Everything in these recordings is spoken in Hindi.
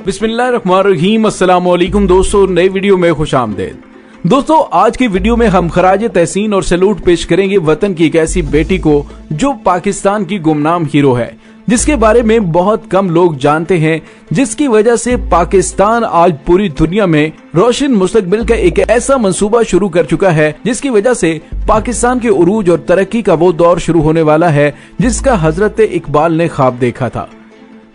बिस्मिल्लाहिर्रहमानिर्रहीम। अस्सलाम वालेकुम दोस्तों, नई वीडियो में खुशामदीद। दोस्तों, आज की वीडियो में हम खराज तहसीन और सैल्यूट पेश करेंगे वतन की एक ऐसी बेटी को जो पाकिस्तान की गुमनाम हीरो है, जिसके बारे में बहुत कम लोग जानते हैं, जिसकी वजह से पाकिस्तान आज पूरी दुनिया में रोशन मुस्तकबिल का एक ऐसा मंसूबा शुरू कर चुका है, जिसकी वजह से पाकिस्तान के उरूज और तरक्की का वो दौर शुरू होने वाला है जिसका हजरत इकबाल ने ख्वाब देखा था।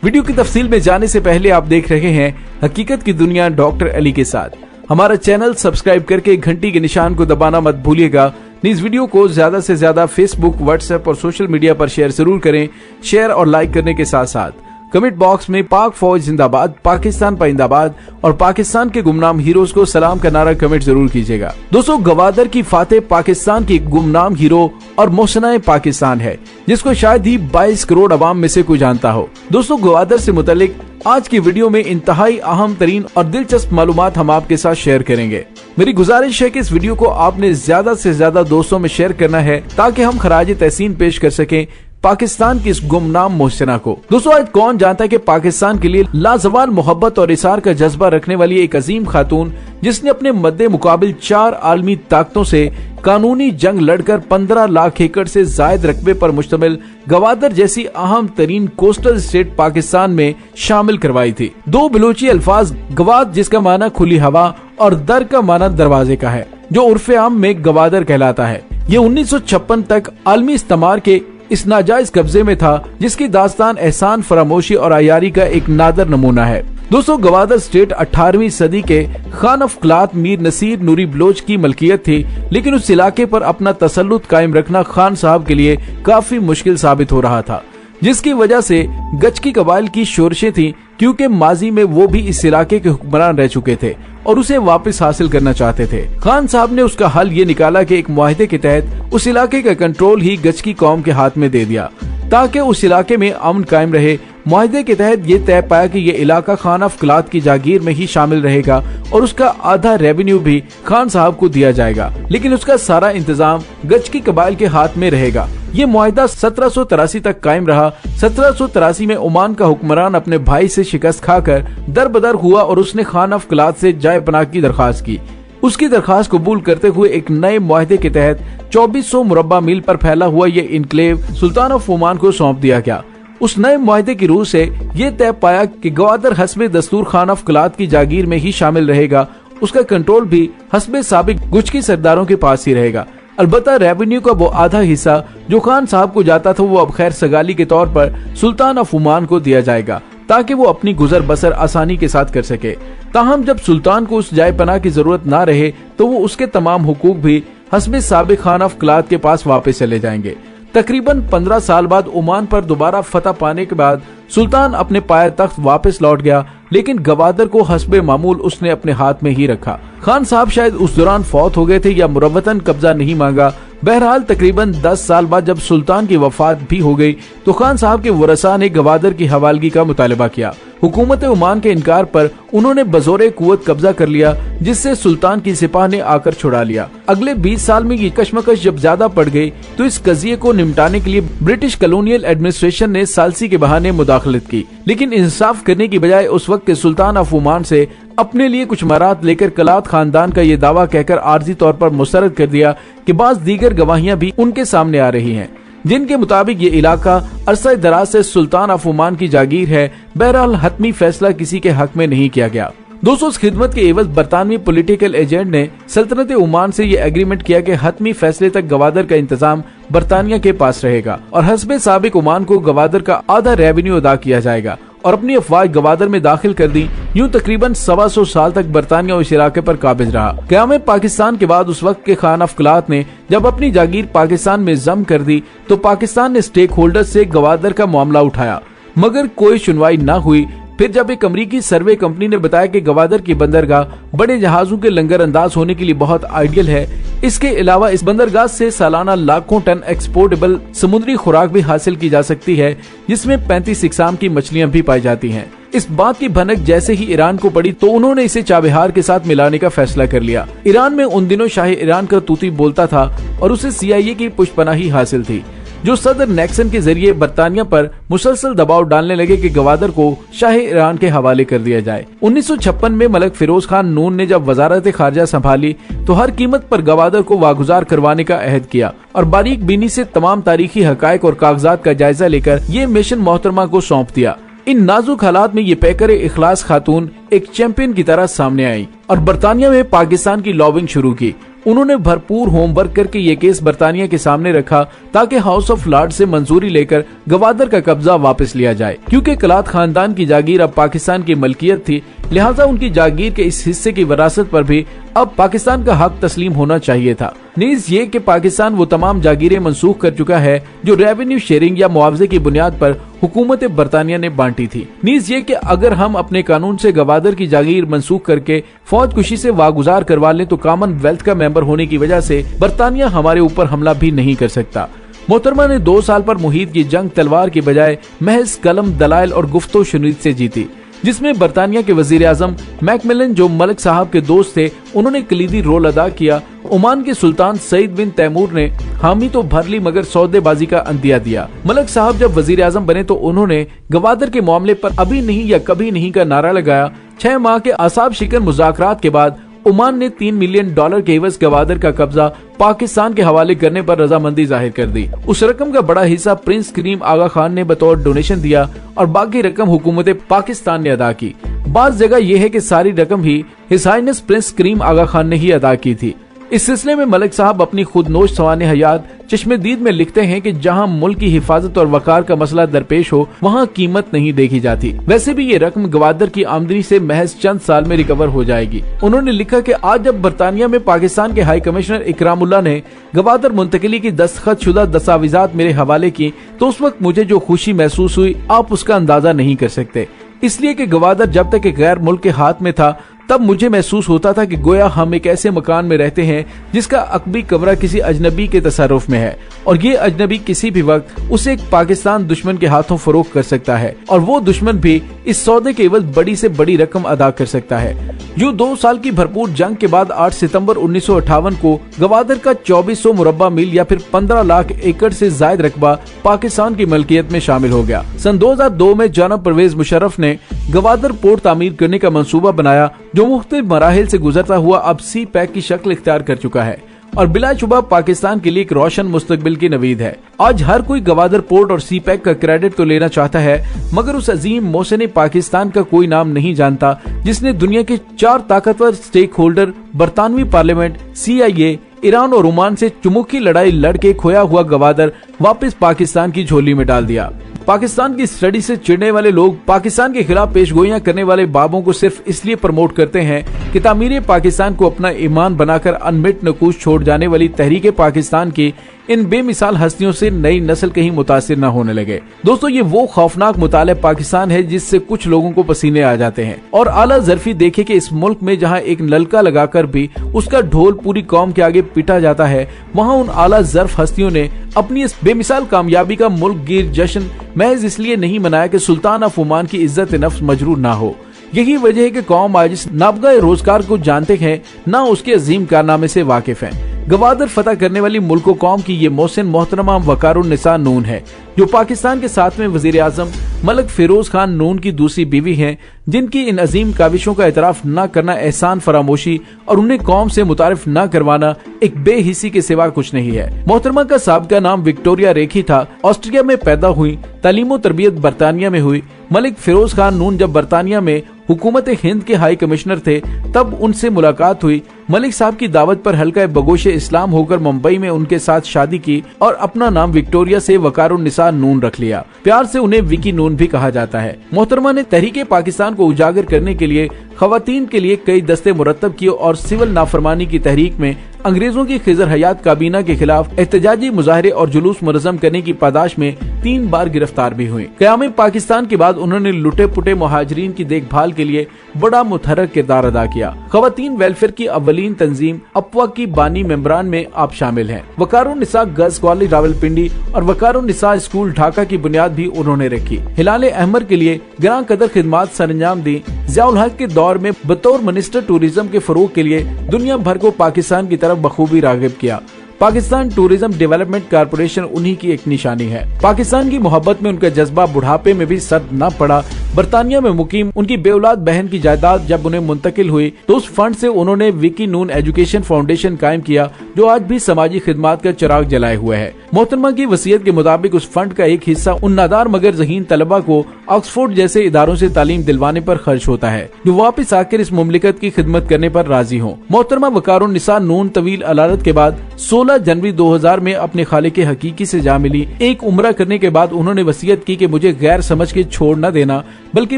वीडियो की तफसील में जाने से पहले आप देख रहे हैं हकीकत की दुनिया डॉक्टर अली के साथ। हमारा चैनल सब्सक्राइब करके घंटी के निशान को दबाना मत भूलिएगा। इस वीडियो को ज्यादा से ज्यादा फेसबुक, व्हाट्सएप और सोशल मीडिया पर शेयर जरूर करें। शेयर और लाइक करने के साथ साथ कमेंट बॉक्स में पाक फौज जिंदाबाद, पाकिस्तान पाइंदाबाद और पाकिस्तान के गुमनाम हीरोज को सलाम का नारा कमेंट जरूर कीजिएगा। दोस्तों, गवादर की फातेह पाकिस्तान की गुमनाम हीरो और मोहसनाए पाकिस्तान है, जिसको शायद ही 22 करोड़ अवाम में से कोई जानता हो। दोस्तों, गवादर से मुतालिक आज की वीडियो में इंतहाई अहम तरीन और दिलचस्प मालूमात हम आपके साथ शेयर करेंगे। मेरी गुजारिश है कि इस वीडियो को आपने ज्यादा से ज्यादा दोस्तों में शेयर करना है, ताकि हम खराज तहसीन पेश कर सकें पाकिस्तान की इस गुमनाम मोहसिना को। दोस्तों, आज कौन जानता है कि पाकिस्तान के लिए लाजवाल मोहब्बत और इसार का जज्बा रखने वाली एक अजीम खातून, जिसने अपने मद्दे मुकाबिल 4 आलमी ताकतों से कानूनी जंग लड़कर 15 लाख एकड़ से जायद रकबे पर मुश्तमिल गवादर जैसी अहम तरीन कोस्टल स्टेट पाकिस्तान में शामिल करवाई थी। 2 बलोची अल्फाज गवाद, जिसका माना खुली हवा, और दर का माना दरवाजे का है, जो उर्फे आम में गवादर कहलाता है। ये 1956 तक आलमी इस्तेमार के इस नाजायज कब्जे में था, जिसकी दास्तान एहसान, फरामोशी और आयारी का एक नादर नमूना है। दोस्तों, गवादर स्टेट 18वीं सदी के खान ऑफ क्लात मीर नसीर नूरी बलोच की मलकियत थी, लेकिन उस इलाके पर अपना तसल्लुत कायम रखना खान साहब के लिए काफी मुश्किल साबित हो रहा था, जिसकी वजह से गचकी कबाइल की शोरशें थी, क्योंकि माजी में वो भी इस इलाके के हुक्मरान रह चुके थे और उसे वापस हासिल करना चाहते थे। खान साहब ने उसका हल ये निकाला कि एक मुआहदे के तहत उस इलाके का कंट्रोल ही गचकी कौम के हाथ में दे दिया, ताकि उस इलाके में अमन कायम रहे। मुआहदे के तहत ये तय पाया कि ये इलाका खान ऑफ क्लात की जागीर में ही शामिल रहेगा और उसका आधा रेवेन्यू भी खान साहब को दिया जाएगा, लेकिन उसका सारा इंतजाम गचकी कबाइल के हाथ में रहेगा। ये मुआहदा 1783 तक कायम रहा। 1783 में ओमान का हुक्मरान अपने भाई से शिकस्त खाकर दरबदर हुआ और उसने खान ऑफ क्लात से जाय पनाह की दरखास्त की। उसकी दरखास्त कबूल करते हुए एक नए मुआहदे के तहत 2400 मुरब्बा मील पर फैला हुआ ये इनक्लेव सुल्तान ऑफ ओमान को सौंप दिया गया। उस नए मुआहदे की रूह से ये तय पाया कि गवादर हस्बे दस्तूर खान ऑफ क्लात की जागीर में ही शामिल रहेगा। उसका कंट्रोल भी हस्बे साबिक गुचकी सरदारों के पास ही रहेगा। अलबत्ता रेवेन्यू का वो आधा हिस्सा जो खान साहब को जाता था, वो अब खैर सगाली के तौर पर सुल्तान ऑफ ओमान को दिया जाएगा, ताकि वो अपनी गुजर बसर आसानी के साथ कर सके। ताहम जब सुल्तान को उस जाय पनाह की जरूरत ना रहे, तो वो उसके तमाम हुकूक भी हस्बे साबिक खान ऑफ क्लात के पास वापस चले जाएंगे। तकरीबन 15 साल बाद ओमान पर दोबारा फतह पाने के बाद सुल्तान अपने पाया तख्त वापस लौट गया, लेकिन गवादर को हस्बे मामूल उसने अपने हाथ में ही रखा। खान साहब शायद उस दौरान फौत हो गए थे या मुरव्वतन कब्जा नहीं मांगा। बहरहाल तकरीबन 10 साल बाद जब सुल्तान की वफात भी हो गई, तो खान साहब के वरसा ने गवादर की हवालगी का मुतालबा किया। हुकूमत ओमान के इनकार पर उन्होंने बजोरे कुव्वत कब्जा कर लिया, जिससे सुल्तान की सिपाह ने आकर छुड़ा लिया। अगले 20 साल में ये कशमकश जब ज्यादा पड़ गई, तो इस कजिए को निपटाने के लिए ब्रिटिश कॉलोनियल एडमिनिस्ट्रेशन ने सालसी के बहाने मुदाखलत की, लेकिन इंसाफ करने की बजाय उस वक्त के सुल्तान ऑफ ओमान से अपने लिए कुछ मरात लेकर कलात खानदान का ये दावा कहकर आर्जी तौर पर मुस्तरद कर दिया कि बाज दीगर गवाहियां भी उनके सामने आ रही हैं, जिनके मुताबिक ये इलाका अरसा दराज से सुल्तान ऑफ ओमान की जागीर है। बहरहाल हतमी फैसला किसी के हक में नहीं किया गया। दोस्तों, इस खिदमत के एवज बरतानवी पॉलिटिकल एजेंट ने सल्तनत ओमान से ये एग्रीमेंट किया कि हतमी फैसले तक गवादर का इंतजाम बरतानिया के पास रहेगा और हस्बे साबिक ओमान को गवादर का आधा रेवेन्यू अदा किया जाएगा, और अपनी अफवाज गवादर में दाखिल कर दी। यूं तकरीबन 125 साल तक बरतानिया उस इलाके पर काबिज रहा। क़याम पाकिस्तान के बाद उस वक्त के खान ऑफ क्लात ने जब अपनी जागीर पाकिस्तान में जम कर दी, तो पाकिस्तान ने स्टेक होल्डर से गवादर का मामला उठाया, मगर कोई सुनवाई न हुई। फिर जब एक अमरीकी सर्वे कंपनी ने बताया कि गवादर की बंदरगाह बड़े जहाजों के लंगर अंदाज होने के लिए बहुत आइडियल है, इसके अलावा इस बंदरगाह से सालाना लाखों टन एक्सपोर्टेबल समुद्री खुराक भी हासिल की जा सकती है, जिसमें 35 इकसाम की मछलियां भी पाई जाती हैं। इस बात की भनक जैसे ही ईरान को पड़ी, तो उन्होंने इसे चाबहार के साथ मिलाने का फैसला कर लिया। ईरान में उन दिनों शाह ईरान का तूती बोलता था और उसे CIA की पुष्पनाही हासिल थी। जो सदर नैक्सन के जरिए बरतानिया पर मुसलसल दबाव डालने लगे कि गवादर को शाह ईरान के हवाले कर दिया जाए। 1956 में मलिक फिरोज खान नून ने जब वजारत खारजा संभाली तो हर कीमत पर गवादर को वागुजार करवाने का अहद किया और बारीक बीनी से तमाम तारीखी हकायक और कागजात का जायजा लेकर ये मिशन मोहतरमा को सौंप दिया। इन नाजुक हालात में ये पैकर इखलास खातून एक चैंपियन की तरह सामने आई और बरतानिया में पाकिस्तान की लॉबिंग शुरू की। उन्होंने भरपूर होमवर्क करके ये केस बरतानिया के सामने रखा ताकि हाउस ऑफ लॉर्ड से मंजूरी लेकर गवादर का कब्जा वापस लिया जाए। क्योंकि कलात खानदान की जागीर अब पाकिस्तान की मलकियत थी, लिहाजा उनकी जागीर के इस हिस्से की विरासत पर भी अब पाकिस्तान का हक तस्लीम होना चाहिए था। नीज ये कि पाकिस्तान वो तमाम जागीरें मंसूख कर चुका है जो रेवेन्यू शेयरिंग या मुआवजे की बुनियाद पर हुकूमत बरतानिया ने बांटी थी। नीज ये कि अगर हम अपने कानून से गवादर की जागीर मंसूख करके फौज कुशी से वागुजार करवा लें तो कॉमनवेल्थ का मेंबर होने की वजह से बरतानिया हमारे ऊपर हमला भी नहीं कर सकता। मोहतरमा ने 2 साल पर मुहीत की जंग तलवार की बजाय महज कलम, दलाइल और गुफ्तो शुनीद से जीती, जिसमें बरतानिया के वजीर आजम मैकमिलन जो मलिक साहब के दोस्त थे उन्होंने कलीदी रोल अदा किया। ओमान के सुल्तान सईद बिन तैमूर ने हामी तो भर ली मगर सौदेबाजी का अंदिया दिया। मलिक साहब जब वजीर आजम बने तो उन्होंने गवादर के मामले पर अभी नहीं या कभी नहीं का नारा लगाया। 6 माह के असाब शिकन मुज़ाकरात के बाद ओमान ने $3 मिलियन के एवज गवादर का कब्जा पाकिस्तान के हवाले करने पर रजामंदी जाहिर कर दी। उस रकम का बड़ा हिस्सा प्रिंस करीम आगा खान ने बतौर डोनेशन दिया और बाकी रकम हुकूमत पाकिस्तान ने अदा की। बात जगह यह है कि सारी रकम ही हिज हाइनेस प्रिंस करीम आगा खान ने ही अदा की थी। इस सिलसिले में मलिक साहब अपनी खुदनोश सवाने हयात चश्मेदीद में लिखते हैं कि जहां मुल्क की हिफाजत और वकार का मसला दरपेश हो वहां कीमत नहीं देखी जाती। वैसे भी ये रकम गवादर की आमदनी से महज चंद साल में रिकवर हो जाएगी। उन्होंने लिखा कि आज जब बरतानिया में पाकिस्तान के हाई कमिश्नर इकरामुल्लाह ने गवादर मुंतकिली की दस्तखत शुदा दस्तावेजात मेरे हवाले की तो उस वक्त मुझे जो खुशी महसूस हुई आप उसका अंदाजा नहीं कर सकते। इसलिए कि गवादर जब तक एक गैर मुल्क के हाथ में था तब मुझे महसूस होता था कि गोया हम एक ऐसे मकान में रहते हैं जिसका अकबी कमरा किसी अजनबी के तसर्रुफ में है और ये अजनबी किसी भी वक्त उसे एक पाकिस्तान दुश्मन के हाथों फरोख्त कर सकता है और वो दुश्मन भी इस सौदे के एवज बड़ी से बड़ी रकम अदा कर सकता है। जो 2 साल की भरपूर जंग के बाद 8 सितंबर 1958 को गवादर का 2400 मुरब्बा मील या फिर 15 लाख एकड़ से जायद रकबा पाकिस्तान की मलकियत में शामिल हो गया। सन 2002 में जनाब परवेज मुशर्रफ ने गवादर पोर्ट तामीर करने का मंसूबा बनाया जो मुख्तलिफ मराहिल से गुजरता हुआ अब सी पैक की शक्ल इख्तियार कर चुका है और बिलाशुबा पाकिस्तान के लिए एक रोशन मुस्तकबिल की नवीद है। आज हर कोई गवादर पोर्ट और सी पैक का क्रेडिट तो लेना चाहता है मगर उस अजीम मोहसिन पाकिस्तान का कोई नाम नहीं जानता जिसने दुनिया के 4 ताकतवर स्टेक होल्डर बरतानवी पार्लियामेंट, CIA, ईरान और ओमान से चुमुखी लड़ाई लड़के खोया हुआ गवादर वापस पाकिस्तान की झोली में डाल दिया। पाकिस्तान की स्टडी से चिढ़ने वाले लोग पाकिस्तान के खिलाफ पेशगोइयां करने वाले बाबों को सिर्फ इसलिए प्रमोट करते हैं कि तामीर पाकिस्तान को अपना ईमान बनाकर अनमिट नकूश छोड़ जाने वाली तहरीक पाकिस्तान की इन बेमिसाल हस्तियों से नई नस्ल कहीं मुतासिर न होने लगे। दोस्तों, ये वो खौफनाक मुताले पाकिस्तान है जिससे कुछ लोगों को पसीने आ जाते हैं और आला ज़र्फी देखे कि इस मुल्क में जहां एक नलका लगाकर भी उसका ढोल पूरी कौम के आगे पीटा जाता है वहां उन आला ज़र्फ हस्तियों ने अपनी इस बेमिसाल कामयाबी का मुल्क गिर जश्न महज इसलिए नहीं मनाया कि सुल्तान ऑफ ओमान की इज्जत नफ्स मजरूर ना हो। यही वजह है कि कौम आज इस नाबगा रोजगार को जानते हैं ना उसके अजीम कारनामे से वाकिफ हैं। गवादर फतह करने वाली मुल्क कौम की ये मोहसिन मोहतरमा वकारुन्निसा नून है जो पाकिस्तान के 7वें वजीर आजम मलिक फिरोज खान नून की दूसरी बीवी हैं, जिनकी इन अजीम काविशों का एतराफ न करना एहसान फरामोशी और उन्हें कौम से मुतारिफ न करवाना एक बेहिसी के सिवा कुछ नहीं है। मोहतरमा का साबिका नाम विक्टोरिया रेखी था। ऑस्ट्रिया में पैदा हुई, तालीम तरबियत बरतानिया में हुई। मलिक फिरोज खान नून जब बरतानिया में हुकूमत हिंद के हाई कमिश्नर थे तब उनसे मुलाकात हुई। मलिक साहब की दावत पर हल्का बगोशे इस्लाम होकर मुंबई में उनके साथ शादी की और अपना नाम विक्टोरिया से वकारुन्निसा नून रख लिया। प्यार से उन्हें विकी नून भी कहा जाता है। मोहतरमा ने तहरीके पाकिस्तान को उजागर करने के लिए खवातीन के लिए कई दस्ते मुरतब किए और सिविल नाफरमानी की तहरीक में अंग्रेजों की खिजर हयात काबीना के खिलाफ एहतजाजी मुजाहरे और जुलूस मुनज़्ज़म करने की पादाश में 3 बार गिरफ्तार भी हुए। क़याम पाकिस्तान के बाद उन्होंने लुटे पुटे मुहाजिरीन की देखभाल के लिए बड़ा मुतहर्रिक किरदार अदा किया। खवातीन वेलफेयर की अव्वलीन तंजीम अप्वा की बानी मेंबरान में आप शामिल हैं। वकारुन्निसा गर्ल्स कॉलेज रावलपिंडी और वकारुन्निसा स्कूल ढाका की बुनियाद भी उन्होंने रखी। हिलाल अहमर के लिए ग्रां कदर खिदमात सरंजाम दी। ज़ियाउल हक के दौर में बतौर मिनिस्टर टूरिज्म के फरोग के लिए दुनिया भर को पाकिस्तान की तरफ बखूबी रागिब किया। पाकिस्तान टूरिज्म डेवलपमेंट कारपोरेशन उन्हीं की एक निशानी है। पाकिस्तान की मोहब्बत में उनका जज्बा बुढ़ापे में भी सर न पड़ा। बरतानिया में मुकीम उनकी बेऔलाद बहन की जायदाद जब उन्हें मुंतकिल हुई तो उस फंड से उन्होंने विकी नून एजुकेशन फाउंडेशन कायम किया, जो आज भी समाजी खिदमत का चिराग जलाए हुए है। मोहतरमा की वसीयत के मुताबिक उस फंड का एक हिस्सा उन नादार मगर ज़हीन तलबा को ऑक्सफोर्ड जैसे इदारों से तालीम दिलवाने पर खर्च होता है, जो वापस आकर इस मुमलिकत की खिदमत करने पर राजी हों। मोहतरमा वकारुन निसा नून तवील अलालत के बाद 16 जनवरी 2000 में अपने खालिक हकीकी से जा मिली। एक उम्रा करने के बाद उन्होंने वसीयत की कि मुझे गैर समझ के छोड़ न देना, बल्कि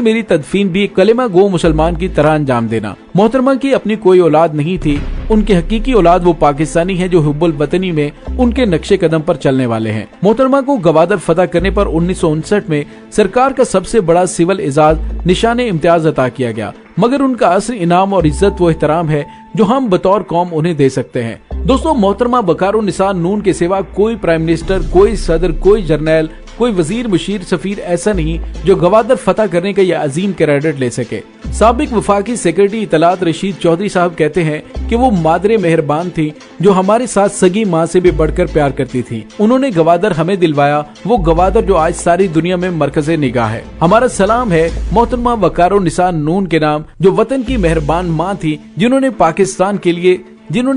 मेरी तदफीन भी कलेमा गो मुसलमान की तरह अंजाम देना। मोहतरमा की अपनी कोई औलाद नहीं थी। उनके हकीकी औलाद वो पाकिस्तानी हैं जो हुब्बुल वतनी में उनके नक्शे कदम पर चलने वाले हैं। मोहतरमा को गवादर फतह करने पर 1959 में सरकार का सबसे बड़ा सिविल एजाज निशान इम्तियाज अता किया गया, मगर उनका असली इनाम और इज्जत वो एहतराम है जो हम बतौर कौम उन्हें दे सकते हैं। दोस्तों, मोहतरमा वकारुन निसा नून के सिवा कोई प्राइम मिनिस्टर, कोई सदर, कोई जर्नैल, कोई वजीर, मुशीर, सफीर ऐसा नहीं जो गवादर फतह करने का यह अजीम क्रेडिट ले सके। साबिक वफाकी सेक्रेटरी इतलात रशीद चौधरी साहब कहते हैं कि वो मादरे मेहरबान थी जो हमारे साथ सगी माँ से भी बढ़कर प्यार करती थी। उन्होंने गवादर हमें दिलवाया, वो गवादर जो आज सारी दुनिया में मरकज़े निगाह है। हमारा सलाम है मोहतरमा वकारुन निसा नून के नाम, जो वतन की मेहरबान माँ थी, जिन्होंने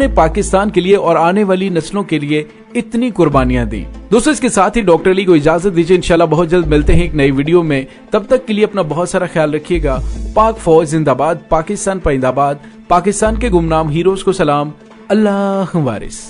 पाकिस्तान के लिए और आने वाली नस्लों के लिए इतनी कुर्बानियां दी। दोस्तों, इसके साथ ही डॉक्टर अली को इजाजत दीजिए। इंशाल्लाह बहुत जल्द मिलते हैं एक नई वीडियो में। तब तक के लिए अपना बहुत सारा ख्याल रखिएगा। पाक फौज जिंदाबाद, पाकिस्तान परिंदाबाद, पाकिस्तान के गुमनाम हीरोज को सलाम। अल्लाह वारिस।